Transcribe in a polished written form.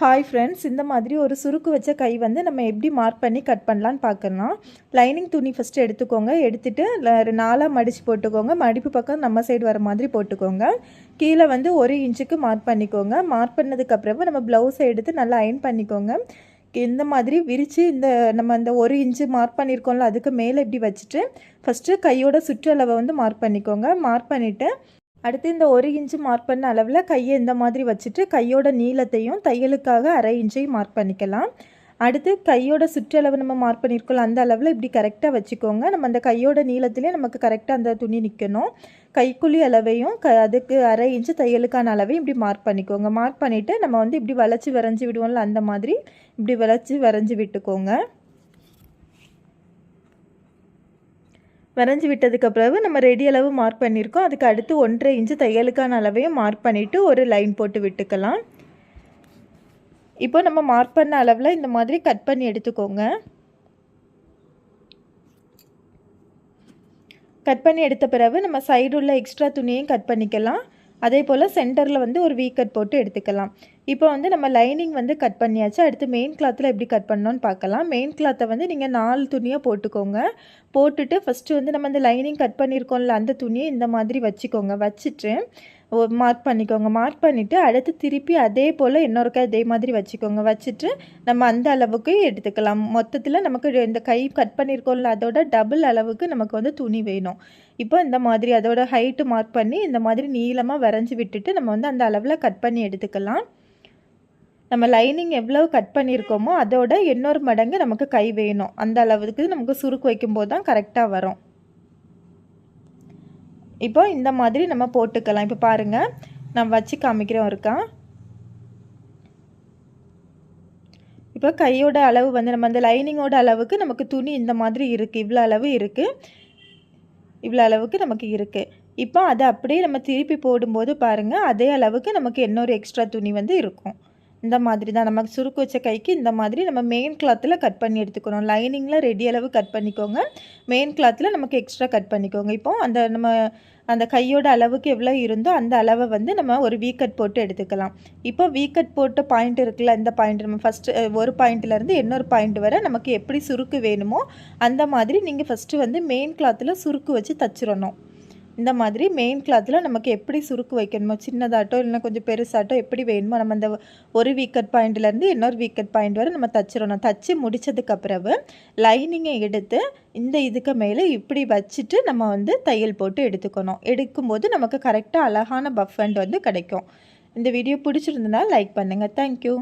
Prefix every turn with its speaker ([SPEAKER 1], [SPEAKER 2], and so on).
[SPEAKER 1] Hi friends, இந்த மாதிரி ஒரு சுருக்கு வச்ச கை வந்து நம்ம எப்படி மார்க் பண்ணி கட் பண்ணலான்னு பார்க்கலாம். லைனிங் துணி ஃபஸ்ட்டு எடுத்துக்கோங்க. எடுத்துகிட்டு 4ஆக மடித்து போட்டுக்கோங்க. மடிப்பு பக்கம் நம்ம சைடு வர மாதிரி போட்டுக்கோங்க. கீழே வந்து 1 இன்ச்சுக்கு மார்க் பண்ணிக்கோங்க. மார்க் பண்ணதுக்கப்புறமா நம்ம ப்ளவுஸை எடுத்து நல்லா அயன் பண்ணிக்கோங்க. இந்த மாதிரி விரித்து நம்ம அந்த 1 இன்ச்சு மார்க் பண்ணியிருக்கோம்ல, அதுக்கு மேலே இப்படி வச்சுட்டு ஃபஸ்ட்டு கையோட சுற்றளவை வந்து மார்க் பண்ணிக்கோங்க. மார்க் பண்ணிவிட்டு அடுத்து இந்த 1 இன்ச்சு மார்க் பண்ண அளவில் கையை இந்த மாதிரி வச்சுட்டு கையோட நீளத்தையும் தையலுக்காக 1/2 இன்ச்சையும் மார்க் பண்ணிக்கலாம். அடுத்து கையோட சுற்றளவு நம்ம மார்க் பண்ணியிருக்கோம், அந்த அளவில் இப்படி கரெக்டாக வச்சுக்கோங்க. நம்ம அந்த கையோட நீளத்துலேயே நமக்கு கரெக்டாக அந்த துணி நிற்கணும். கைக்குழி அளவையும் அதுக்கு 1/2 இன்ச்சு தையலுக்கான அளவையும் இப்படி மார்க் பண்ணிக்கோங்க. மார்க் பண்ணிவிட்டு நம்ம வந்து இப்படி வளைச்சி வரைஞ்சி விடுவோம்ல, அந்த மாதிரி இப்படி வளைச்சி வரைஞ்சி விட்டுக்கோங்க. வரைஞ்சி விட்டதுக்கு பிறகு நம்ம ரெடி அளவு மார்க் பண்ணியிருக்கோம். அதுக்கு அடுத்து 1/2 இன்ச்சு தையலுக்கான அளவையும் மார்க் பண்ணிவிட்டு ஒரு லைன் போட்டு விட்டுக்கலாம். இப்போ நம்ம மார்க் பண்ண அளவில் இந்த மாதிரி கட் பண்ணி எடுத்துக்கோங்க. கட் பண்ணி எடுத்த பிறகு நம்ம சைடு உள்ள எக்ஸ்ட்ரா துணியையும் கட் பண்ணிக்கலாம். அதே போல் சென்டரில் வந்து ஒரு வீ கட் போட்டு எடுத்துக்கலாம். இப்போ வந்து நம்ம லைனிங் வந்து கட் பண்ணியாச்சு. அடுத்து மெயின் கிளாத்தில் எப்படி கட் பண்ணோன்னு பார்க்கலாம். மெயின் கிளாத்தை வந்து நீங்கள் 4 துணியாக போட்டுக்கோங்க. போட்டுட்டு ஃபஸ்ட்டு வந்து நம்ம இந்த லைனிங் கட் பண்ணியிருக்கோம்ல, அந்த துணியை இந்த மாதிரி வச்சுக்கோங்க. வச்சுட்டு மார்க் பண்ணிக்கோங்க. மார்க் பண்ணிவிட்டு அடுத்து திருப்பி அதே போல் இன்னொருக்கா இதே மாதிரி வச்சுக்கோங்க. வச்சுட்டு நம்ம அந்த அளவுக்கு எடுத்துக்கலாம். மொத்தத்தில் நமக்கு இந்த கை கட் பண்ணியிருக்கோம்ல, அதோட டபுள் அளவுக்கு நமக்கு வந்து துணி வேணும். இப்போ இந்த மாதிரி அதோட ஹைட்டு மார்க் பண்ணி இந்த மாதிரி நீளமாக வரைஞ்சி விட்டுட்டு நம்ம வந்து அந்த அளவில் கட் பண்ணி எடுத்துக்கலாம். நம்ம லைனிங் எவ்வளோ கட் பண்ணியிருக்கோமோ அதோட இன்னொரு மடங்கு நமக்கு கை வேணும். அந்த அளவுக்கு நமக்கு சுருக்கு வைக்கும்போது தான் கரெக்டாக வரும். இப்போ இந்த மாதிரி நம்ம போட்டுக்கலாம். இப்போ பாருங்கள், நான் வச்சு காமிக்கிறேன் இருக்கா. இப்போ கையோட அளவு வந்து நம்ம அந்த லைனிங்கோட அளவுக்கு நமக்கு துணி இந்த மாதிரி இருக்குது. இவ்வளோ அளவு இருக்குது. இவ்வளோ அளவுக்கு நமக்கு இருக்குது. இப்போ அதை அப்படியே நம்ம திருப்பி போடும்போது பாருங்கள், அதே அளவுக்கு நமக்கு இன்னொரு எக்ஸ்ட்ரா துணி வந்து இருக்கும். இந்த மாதிரி தான் நமக்கு சுருக்கு வச்ச கைக்கு இந்த மாதிரி நம்ம மெயின் கிளாத்தில் கட் பண்ணி எடுத்துக்கணும். லைனிங்கில் ரெடி அளவு கட் பண்ணிக்கோங்க. மெயின் கிளாத்தில் நமக்கு எக்ஸ்ட்ரா கட் பண்ணிக்கோங்க. இப்போ அந்த கையோட அளவுக்கு எவ்வளோ இருந்தோ அந்த அளவை வந்து நம்ம ஒரு வீ கட் போட்டு எடுத்துக்கலாம். இப்போ வீ கட் போட்ட பாயிண்ட் இருக்குல்ல, இந்த பாயிண்ட் நம்ம ஃபஸ்ட்டு ஒரு பாயிண்ட்லேருந்து இன்னொரு பாயிண்ட் வரை நமக்கு எப்படி சுருக்கு வேணுமோ அந்த மாதிரி நீங்கள் ஃபஸ்ட்டு வந்து மெயின் கிளாத்தில் சுருக்கு வச்சு தச்சிடணும். இந்த மாதிரி மெயின் கிளாத்தில் நமக்கு எப்படி சுருக்கு வைக்கணுமோ, சின்னதாட்டோ இல்லைன்னா கொஞ்சம் பெருசாட்டோ எப்படி வேணுமோ நம்ம அந்த ஒரு வீ கட் பாயிண்ட்லேருந்து இன்னொரு வீ கட் பாயிண்ட் வரை நம்ம தச்சிடணும். தச்சு முடித்ததுக்கப்புறவு லைனிங்கை எடுத்து இந்த இதுக்கு மேலே இப்படி வச்சுட்டு நம்ம வந்து தையல் போட்டு எடுத்துக்கணும். எடுக்கும்போது நமக்கு கரெக்டாக அழகான பஃப் ஹேண்ட் வந்து கிடைக்கும். இந்த வீடியோ பிடிச்சிருந்ததுனால லைக் பண்ணுங்கள். தேங்க்யூ.